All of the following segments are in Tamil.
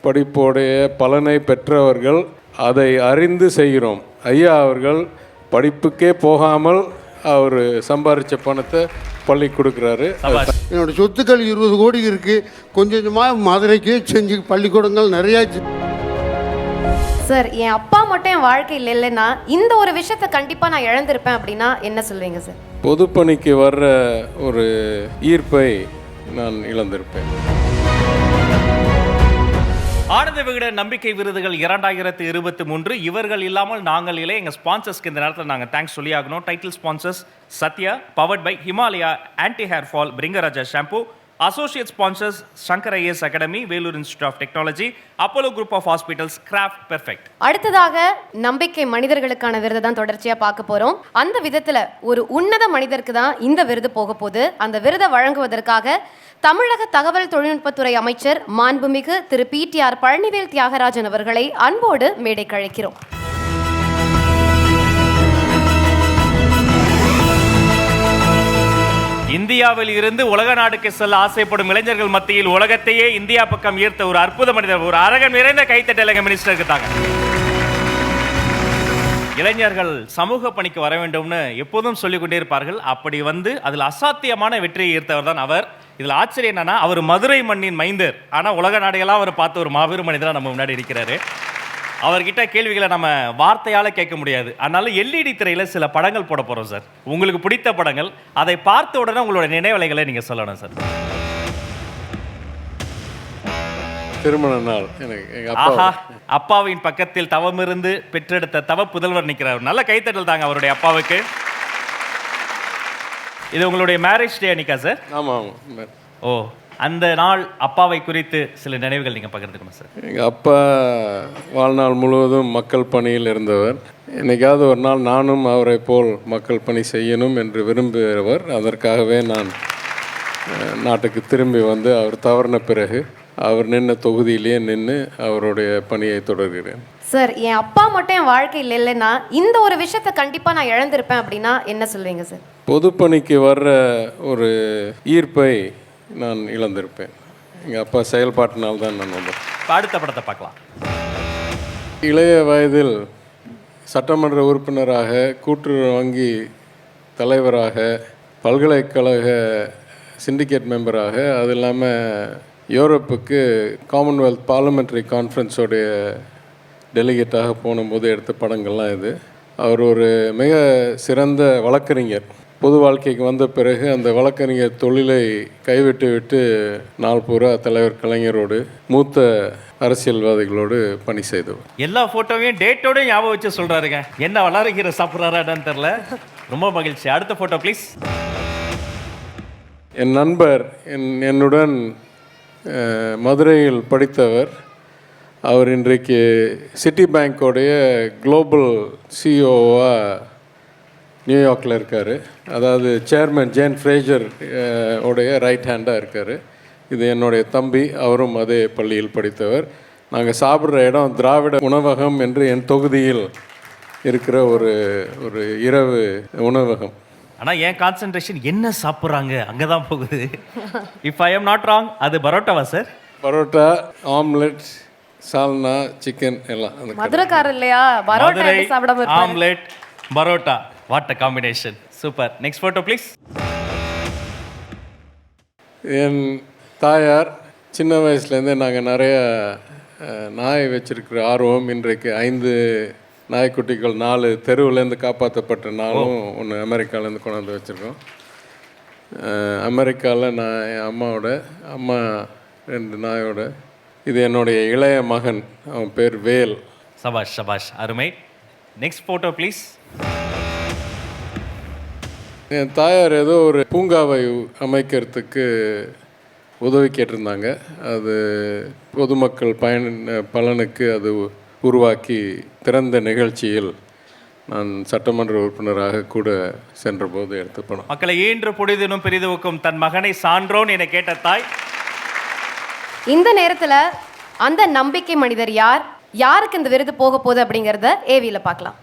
படிப்போடைய பலனை பெற்றவர்கள் அதை அறிந்து செய்கிறோம். ஐயா அவர்கள் படிப்புக்கே போகாமல் அவர் சம்பாதிச்ச பணத்தை பள்ளி கொடுக்குறாரு. என்னோடய சொத்துக்கள் 20 கோடி இருக்குது. கொஞ்சம் கொஞ்சமாக மதுரைக்கு செஞ்சு பள்ளிக்கூடங்கள் நிறையா. சார், என் அப்பா மட்டும் என் வாழ்க்கையில் இல்லைன்னா இந்த ஒரு விஷயத்தை கண்டிப்பாக நான் இழந்திருப்பேன் அப்படின்னா என்ன சொல்வீங்க சார்? பொதுப்பணிக்கு வர்ற ஒரு ஈர்ப்பை நான் இழந்திருப்பேன். ஆனந்த விகடன் நம்பிக்கை விருதுகள் 2023 இவர்கள் இல்லாமல் நாங்கள் இல்லை. எங்கள் ஸ்பான்சர்ஸ்க்கு இந்த நேரத்தில் நாங்கள் தேங்க்ஸ் சொல்லி ஆகணும். Title sponsors Sathya, powered by Himalaya anti hair fall Bhringaraja shampoo. Associate sponsors Shankar IAS academy, Vellore institute of technology, Apollo group of hospitals, craft perfect. அடுத்ததாக நம்பிக்கை மனிதர்களுக்கான விருதை தான் தொடர்ச்சியாக பார்க்க போகிறோம். அந்த விதத்தில் ஒரு உன்னத மனிதருக்கு தான் இந்த விருது போக போகுது. அந்த விருதை வழங்குவதற்காக தமிழக தகவல் தொழில்நுட்பத்துறை அமைச்சர் மாண்புமிகு திரு PTR பழனிவேல் தியாகராஜன் அவர்களை அன்போடு மேடைக்கு அழைக்கிறோம். இந்தியாவில் இருந்து உலக நாடுக்கு செல்ல ஆசைப்படும் இளைஞர்கள் மத்தியில் உலகத்தையே இந்தியா பக்கம் ஈர்த்த ஒரு அற்புத மனிதர். ஒரு அரகம் நிறைந்த கைத்தட்டல் மினிஸ்டருக்கு தாங்க. இளைஞர்கள் சமூக பணிக்கு வர வேண்டும்னு எப்போதும் சொல்லிக் கொண்டே இருப்பார்கள். அப்படி வந்து அதில் அசாத்தியமான வெற்றியை ஈர்த்தவர் தான் அவர். இதில் ஆச்சரியம் என்னன்னா, அவர் மதுரை மண்ணின் மைந்தர். ஆனால் உலக நாடுகளாக அவர் பார்த்து ஒரு மாபெரும் மனிதராக நம்ம முன்னாடி இருக்கிறாரு. அவர்கிட்ட கேள்விகளை நம்ம வார்த்தையால் கேட்க முடியாது. அதனால LED திரையில் சில படங்கள் போட போகிறோம் சார். உங்களுக்கு பிடித்த படங்கள். அதை பார்த்த உடனே உங்களோட நினைவலைகளை நீங்கள் சொல்லணும் சார். திருமண நாள் எனக்கு எங்கள் அப்பாவின் பக்கத்தில் தவமிருந்து பெற்றெடுத்த தவ புதல்வர் நிற்கிறார். நல்ல கைத்தட்டல் தாங்க அவருடைய அப்பாவுக்கு. இது உங்களுடைய மேரேஜ் டே அன்னைக்கா சார்? ஆமாம். ஓ, அந்த நாள் அப்பாவை குறித்து சில நினைவுகள் நீங்கள் பகிர்ந்துக்கணும் சார். எங்கள் அப்பா வாழ்நாள் முழுவதும் மக்கள் பணியில் இருந்தவர். என்னைக்காவது ஒரு நாள் நானும் அவரை போல் மக்கள் பணி செய்யணும் என்று விரும்புகிறவர். அதற்காகவே நான் நாட்டுக்கு திரும்பி வந்து அவர் தவறின பிறகு அவர் நின்ன தொகுதியிலேயே நின்று அவருடைய பணியை தொடர்கிறேன். சார், என் அப்பா மட்டும் என் வாழ்க்கையில் இல்லைன்னா இந்த ஒரு விஷயத்தை கண்டிப்பாக நான் இழந்திருப்பேன் அப்படின்னா என்ன சொல்வீங்க சார்? பொதுப்பணிக்கு வர்ற ஒரு ஈர்ப்பை நான் இழந்திருப்பேன். எங்கள் அப்பா செயல்பாட்டினால் தான் நான் வந்தேன். அடுத்த படத்தை பார்க்கலாம். இளைய வயதில் சட்டமன்ற உறுப்பினராக, கூட்டுறவு வங்கி தலைவராக, பல்கலைக்கழக சிண்டிகேட் மெம்பராக, அது இல்லாமல் யூரோப்புக்கு காமன்வெல்த் பார்லிமெண்ட்ரி கான்ஃபரன்ஸோடைய டெலிகேட்டாக போனும்போது எடுத்த படங்கள்லாம் இது. அவர் ஒரு மிக சிறந்த வழக்கறிஞர். பொது வாழ்க்கைக்கு வந்த பிறகு அந்த வழக்கறிஞர் தொழிலை கைவிட்டு விட்டு நாள் பூரா தலைவர் கலைஞரோடு, மூத்த அரசியல்வாதிகளோடு பணி செய்தவர். எல்லா ஃபோட்டோவையும் டேட்டோட ஞாபகம் வச்சு சொல்கிறாருங்க. என்ன வளர்கிற சாப்பிட்றாரான்னு தெரில. ரொம்ப மகிழ்ச்சி. அடுத்த ஃபோட்டோ ப்ளீஸ். என் நண்பர், என்னுடன் மதுரையில் படித்தவர். அவர் இன்றைக்கு சிட்டி பேங்கோடைய குளோபல் சிஇஓவாக நியூயார்க்கில் இருக்கார். அதாவது சேர்மன் ஜேன் ஃப்ரேசர் உடைய ரைட் ஹேண்டாக இருக்கார். இது என்னுடைய தம்பி. அவரும் அதே பள்ளியில் படித்தவர். நாங்கள் சாப்பிட்ற இடம் திராவிட உணவகம் என்று என் தொகுதியில் இருக்கிற ஒரு இரவு உணவகம். ஆனால் என் கான்சன்ட்ரேஷன் என்ன சாப்பிட்றாங்க அங்கே தான் போகுது. If I am not wrong, அது பரோட்டாவா sir? Parotta, omelette, salna, chicken எல்லாம். மதுரைக்காரர் இல்லையா? பரோட்டா சாப்பிடாம omelette, parotta, what a combination. Super. Next photo please. என் தாயார் சின்ன வயசுலேருந்தே நாங்கள் நிறைய நாய் வச்சிருக்கிற ஆர்வம். இன்றைக்கு 5 நாய்க்குட்டிகள் 4 தெருவிலேருந்து காப்பாற்றப்பட்ட நாளும் ஒன்று அமெரிக்காவிலேருந்து கொண்டாந்து வச்சுருக்கோம். அமெரிக்காவில் நான் என் அம்மாவோட, அம்மா 2 நாயோட. இது என்னுடைய இளைய மகன், அவன் பேர் வேல். சபாஷ் சபாஷ், அருமை. Next photo please. என் தாயார் ஏதோ ஒரு பூங்காவை அமைக்கிறதுக்கு உதவி கேட்டிருந்தாங்க. அது பொதுமக்கள் பலனுக்கு அது உருவாக்கி திறந்த நிகழ்ச்சியில் நான் சட்டமன்ற உறுப்பினராக கூட சென்றபோது எடுத்த படம். மக்களை ஈன்று பொழுதினும் பெரிதுவுக்கும் தன் மகனை சான்றோன் என கேட்ட தாய். இந்த நேரத்தில் அந்த நம்பிக்கை மனிதர் யார், யாருக்கு இந்த விருது போக போகுது அப்படிங்கிறத ஏவியில் பார்க்கலாம்.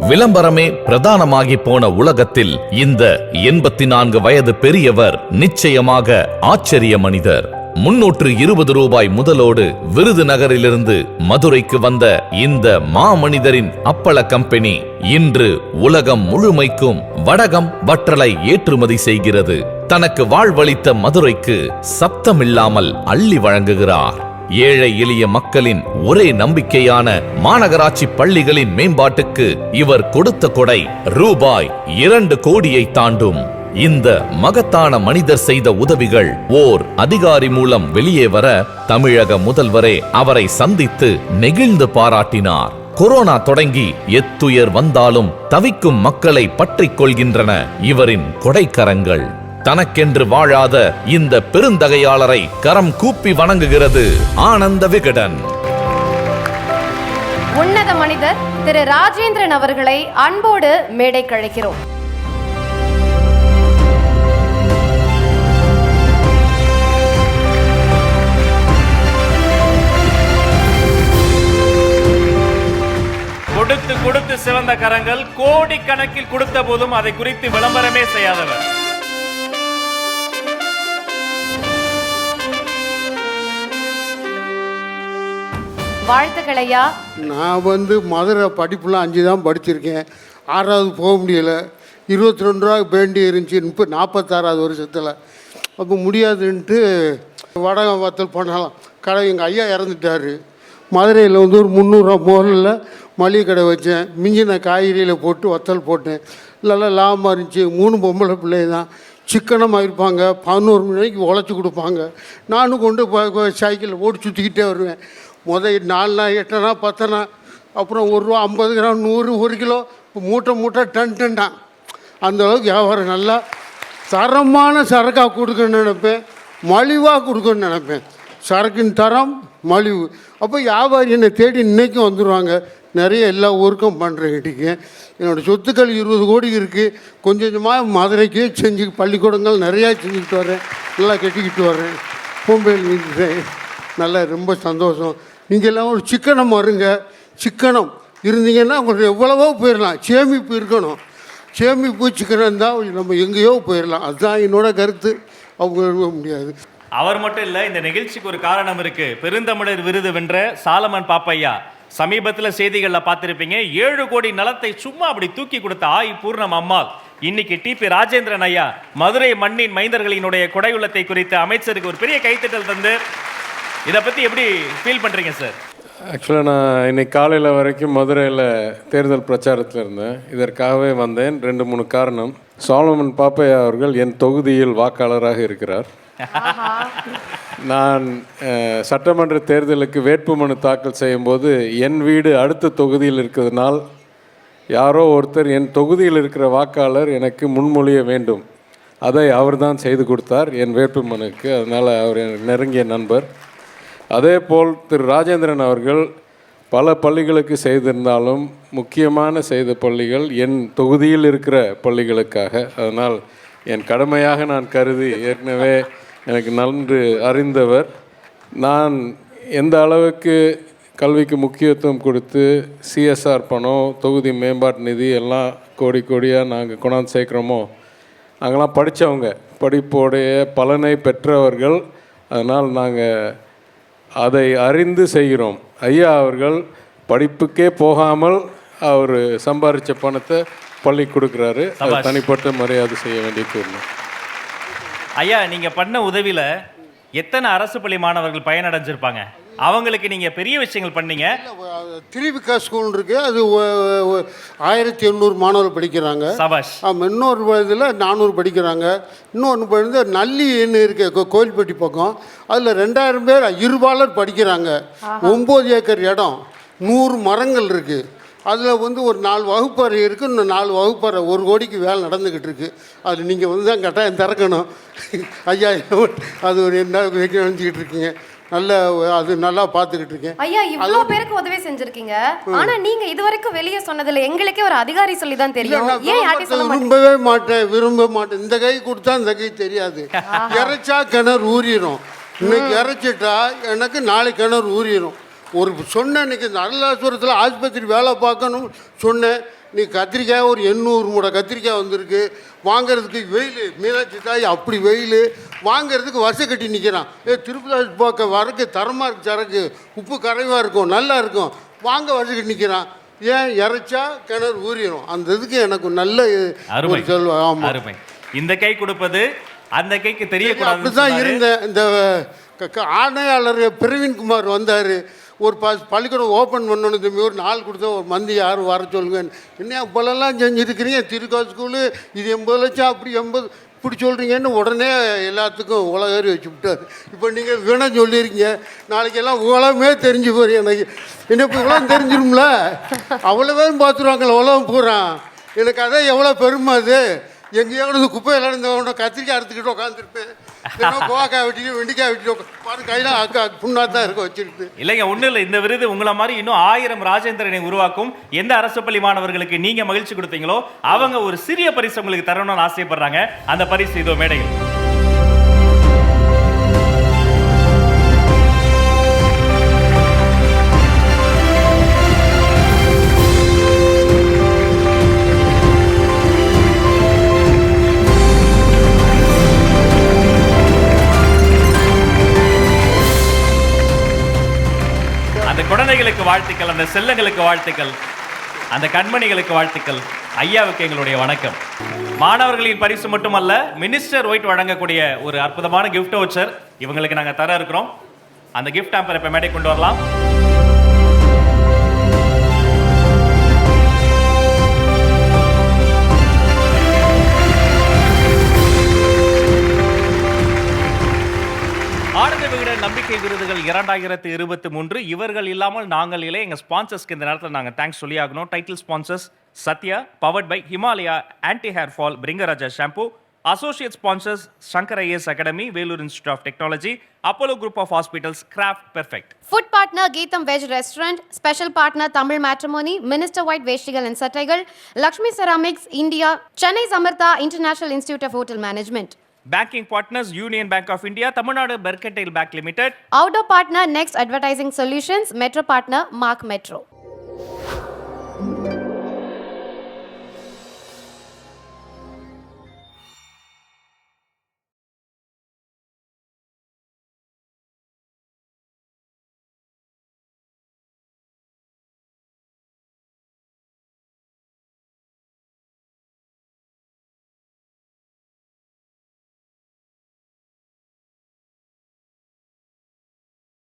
விளம்பரமே பிரதானமாகி போன உலகத்தில் இந்த 84 வயது பெரியவர் நிச்சயமாக ஆச்சரிய மனிதர். 320 ரூபாய் முதலோடு விருதுநகரிலிருந்து மதுரைக்கு வந்த இந்த மாமனிதரின் அப்பள கம்பெனி இன்று உலகம் முழுமைக்கும் வடகம் வற்றலை ஏற்றுமதி செய்கிறது. தனக்கு வாழ்வளித்த மதுரைக்கு சப்தமில்லாமல் அள்ளி வழங்குகிறார். ஏழை எளிய மக்களின் ஒரே நம்பிக்கையான மாநகராட்சி பள்ளிகளின் மேம்பாட்டுக்கு இவர் கொடுத்த கொடை ரூபாய் 2 கோடியை தாண்டும். இந்த மகத்தான மனிதர் செய்த உதவிகள் ஓர் அதிகாரி மூலம் வெளியே வர தமிழக முதல்வரே அவரை சந்தித்து நெகிழ்ந்து பாராட்டினார். கொரோனா தொடங்கி எத்துயர் வந்தாலும் தவிக்கும் மக்களை பற்றிக் கொள்கின்றன இவரின் கொடைக்கரங்கள். தனக்கென்று வாழாத இந்த பெருந்தகையாளரை கரம் கூப்பி வணங்குகிறது ஆனந்த விகடன். உன்னத மனிதர் திரு ராஜேந்திரன் அவர்களை அன்போடு மேடை கழைக்கிறோம். கொடுத்து கொடுத்து சிவந்த கரங்கள், கோடிக்கணக்கில் கொடுத்த போதும் அதை குறித்து விளம்பரமே செய்யாதவர். வாழ்த்துக்கள் ஐயா. நான் மதுரை படிப்புலாம் 5 தான் படிச்சிருக்கேன். 6வது போக முடியலை. 22 ரூபா வேண்டி இருந்துச்சு 46வது வருஷத்தில். அப்போ முடியாதுன்ட்டு வடகம் வத்தல் பண்ணலாம் கடை. எங்கள் ஐயா இறந்துட்டார். மதுரையில் ஒரு 300 ரூபா முதல்ல மளிகை கடை வச்சேன். மிஞ்சின காய்கறியில் போட்டு வத்தல் போட்டேன். நல்லா லாபமாக இருந்துச்சு. 3 பொம்பளை பிள்ளை தான். சிக்கனமாக இருப்பாங்க. 11 மணிக்கு உழைச்சி கொடுப்பாங்க. நானும் கொண்டு சைக்கிளில் ஓடி சுற்றிக்கிட்டே வருவேன். 4 நாள் 8 நாள் 10 நாள், அப்புறம் 1 ரூபா 50 கிராம் 100 1 கிலோ மூட்டை டன் தான். அந்தளவுக்கு வியாபாரம் நல்லா தரமான சரக்காக கொடுக்கணும்னு நினைப்பேன். மலிவாக கொடுக்கணும்னு நினைப்பேன். சரக்கின் தரம் மலிவு. அப்போ வியாபாரி என்னை தேடி இன்றைக்கும் வந்துடுவாங்க. நிறைய எல்லா ஊருக்கும் பண்ணுறேன்ட்டிங்க. என்னோடய சொத்துக்கள் 20 கோடி இருக்குது. கொஞ்சம் கொஞ்சமாக மதுரைக்கு செஞ்சு பள்ளிக்கூடங்கள் நிறையா செஞ்சுக்கிட்டு வரேன். நல்லா கட்டிக்கிட்டு வரேன். பூம்பேல் நின்றேன். நல்லா ரொம்ப சந்தோஷம். நீங்கள் எல்லாம் ஒரு சிக்கனம் வருங்க. சிக்கனம் இருந்தீங்கன்னா உங்களுக்கு எவ்வளவோ போயிடலாம். சேமிப்பு இருக்கணும். சேமிப்பு சிக்கனம் இருந்தால் நம்ம எங்கேயோ போயிடலாம். அதுதான் என்னோட கருத்து. அவங்க முடியாது. அவர் மட்டும் இல்லை, இந்த நிகழ்ச்சிக்கு ஒரு காரணம் இருக்கு. பெருந்தமிழர் விருது வென்ற சாலமன் பாப்பையா சமீபத்தில் செய்திகளில் பார்த்துருப்பீங்க. 7 கோடி நலத்தை சும்மா அப்படி தூக்கி கொடுத்த ஆய் பூர்ணம் அம்மாள் இன்னைக்கு டிபி ராஜேந்திரன் ஐயா மதுரை மண்ணின் மைந்தர்களினுடைய கொடையுள்ளத்தை குறித்து அமைச்சருக்கு ஒரு பெரிய கைத்தட்டல் தந்து இதை பற்றி எப்படி ஃபீல் பண்ணுறீங்க சார்? ஆக்சுவலாக நான் இன்னைக்கு காலையில் வரைக்கும் மதுரையில் தேர்தல் பிரச்சாரத்தில் இருந்தேன். இதற்காகவே வந்தேன். 2-3 காரணம். சாலமன் பாப்பையா அவர்கள் என் தொகுதியில் வாக்காளராக இருக்கிறார். நான் சட்டமன்ற தேர்தலுக்கு வேட்புமனு தாக்கல் செய்யும்போது என் வீடு அடுத்த தொகுதியில் இருக்கிறதுனால் யாரோ ஒருத்தர் என் தொகுதியில் இருக்கிற வாக்காளர் எனக்கு முன்மொழிய வேண்டும். அதை அவர் தான் செய்து கொடுத்தார் என் வேட்புமனுக்கு. அதனால் அவர் எனக்கு நெருங்கிய நண்பர். அதே போல் திரு ராஜேந்திரன் அவர்கள் பல பள்ளிகளுக்கு செய்திருந்தாலும் முக்கியமான செய்த பள்ளிகள் என் தொகுதியில் இருக்கிற பள்ளிகளுக்காக. அதனால் என் கடமையாக நான் கருதி ஏற்கனவே எனக்கு நன்கு அறிந்தவர். நான் எந்த அளவுக்கு கல்விக்கு முக்கியத்துவம் கொடுத்து சிஎஸ்ஆர் பணம், தொகுதி மேம்பாட்டு நிதி எல்லாம் கோடியாக நாங்கள் கொண்டாந்து சேர்க்குறோமோ, நாங்கள்லாம் படித்தவங்க, படிப்போடைய பலனை பெற்றவர்கள். அதனால் நாங்கள் அதை அறிந்து செய்கிறோம். ஐயா அவர்கள் படிப்புக்கே போகாமல் அவர் சம்பாதிச்ச பணத்தை பள்ளி கொடுக்குறாரு. அது தனிப்பட்ட மரியாதை செய்ய வேண்டிய தீர்வு. ஐயா, நீங்கள் பண்ண உதவியில் எத்தனை அரசு பள்ளி மாணவர்கள் பயனடைஞ்சிருப்பாங்க? அவங்களுக்கு நீங்கள் பெரிய விஷயங்கள் பண்ணீங்க. திருவிக்கா ஸ்கூல் இருக்குது. அது 1800 மாணவர்கள் படிக்கிறாங்க. சபாஷ். ஆமாம். இன்னொரு இதில் 400 படிக்கிறாங்க. இன்னொன்று நல்லின்னு இருக்கு கோயில்பட்டி பக்கம். அதில் 2000 பேர் இருபாலர் படிக்கிறாங்க. 9 ஏக்கர் இடம், 100 மரங்கள் இருக்குது. அதில் ஒரு 4 வகுப்பறை இருக்குது. இன்னும் 4 வகுப்பறை 1 கோடிக்கு வேலை நடந்துக்கிட்டு இருக்குது. அது நீங்கள் தான் கட்டாயம் திறக்கணும். ஐயா அது ஒரு என்ன நினச்சிக்கிட்டு இருக்கீங்க. அது நல்லா பார்த்துக்கிட்டு இருக்கேன். ஐயா, இவ்வளோ பேருக்கு உதவி செஞ்சிருக்கீங்க. ஆனா நீங்க இதுவரைக்கும் வெளியே சொன்னதில்ல. எங்களுக்கே ஒரு அதிகாரி சொல்லி தான் தெரியும். ஏன் யார்ட்டி சொல்ல மாட்டேன்? விரும்ப மாட்டேன். இந்த கை கொடுத்தா இந்த கை தெரியாது. இறைச்சா கிணறு ஊறிடும். இன்னைக்கு இறைச்சிட்டா எனக்கு நாளைக்கு கிணறு ஊறிடும். ஒரு சொன்னேன், இன்றைக்கி அருளாசுரத்தில் ஆஸ்பத்திரி வேலை பார்க்கணும் சொன்னேன். நீ கத்திரிக்காய் ஒரு 800 மூடை கத்திரிக்காய் வந்திருக்கு. வாங்கிறதுக்கு வெயில், மீனாட்சி தாய் அப்படி வெயில், வாங்கிறதுக்கு வருஷம் கட்டி நிற்கிறான். திருப்பதி பார்க்க வரக்கு தரமாக இருக்குது, சரக்கு உப்பு கரைவாக இருக்கும், நல்லா இருக்கும், வாங்க வருஷம் கட்டி நிற்கிறான். ஏன் இறைச்சா கிணறு ஊறிடும். அந்த இதுக்கு எனக்கு நல்ல சொல்லுவேன். ஆமாம், இந்த கை கொடுப்பது அந்த கைக்கு தெரியக்கூடாது. அப்படி தான் இருந்தேன். இந்த ஆணையாளர் பிரவீன்குமார் வந்தார். ஒரு பள்ளிக்கூடம் ஓப்பன் பண்ணணும் தம்பி, ஒரு நாள் கொடுத்தா ஒரு மந்தி யாரும் வர சொல்லுங்க. என்ன இப்போலாம் செஞ்சுருக்கிறீங்க, திருக்கா ஸ்கூலு இது 80 லட்சம், அப்படி 80 இப்படி சொல்கிறீங்கன்னு உடனே எல்லாத்துக்கும் உலகறி வச்சு விட்டார். இப்போ நீங்கள் வீணாக சொல்லியிருக்கீங்க, நாளைக்கெல்லாம் உலகமே தெரிஞ்சு போய் எனக்கு என்ன இப்போ உலகம் தெரிஞ்சிடும்ல, அவ்வளோவே பார்த்துருவாங்கள உலகம் பூரா. எனக்கு அதான் எவ்வளோ பெருமை. அது எங்கேயாவது குப்பையில் இருந்தவன கத்திரிக்காய் அறுத்துக்கிட்டு உட்காந்துருப்பேன், கோவாக்காய் வெட்டிட்டு வெண்டிக்காய் வெட்டிட்டு பாரு, கையில் அக்கா புண்ணாக தான் இருக்க வச்சுருக்கு. இல்லைங்க, ஒன்றும் இல்லை. இந்த விருது உங்களை மாதிரி இன்னும் 1000 ராஜேந்திரனை உருவாக்கும். எந்த அரசு பள்ளி மாணவர்களுக்கு நீங்கள் மகிழ்ச்சி கொடுத்தீங்களோ அவங்க ஒரு சிறிய பரிசு உங்களுக்கு தரணும்னு ஆசைப்படுறாங்க. அந்த பரிசு இதோ மேடையில். குழந்தைகளுக்கு வாழ்த்துக்கள், அந்த செல்லங்களுக்கு வாழ்த்துக்கள், அந்த கண்மணிகளுக்கு வாழ்த்துக்கள். ஐயாவுக்கு எங்களுடைய வணக்கம். மாணவர்களின் பரிசு மட்டுமல்ல, மினிஸ்டர் ஒயிட் வழங்கக்கூடிய ஒரு அற்புதமான கிஃப்ட் வவுச்சர் இவங்களுக்கு நாங்கள் தர இருக்கிறோம். அந்த கிஃப்ட் ஆம்பர் இப்போ மேடை கொண்டு வரலாம். ஆனந்த விகடன் நம்பிக்கை விருதுகள் 2023. இவர்கள் இல்லாமல் நாங்கள் இல்லை. எங்கள் ஸ்பான்சர்ஸ்க்கு இந்த நேரத்தில் நாங்கள் தேங்க்ஸ் சொல்லி ஆகணும். Title sponsors Sathya, powered by Himalaya anti hair fall Bhringaraja shampoo. Associate sponsors Shankar IAS academy, Vellore institute of technology, Apollo group of hospitals, craft perfect. Food partner Geetham veg restaurant, special partner Tamil matrimony, minister white வேஷ்டிகள் அண்ட் சட்டைகள், Lakshmi ceramics India, Chennai Samartha international institute of hotel management. Banking partners Union Bank of India, Tamil Nadu Mercantile Bank Limited. Outdoor partner Next Advertising Solutions, Metro partner Mark Metro.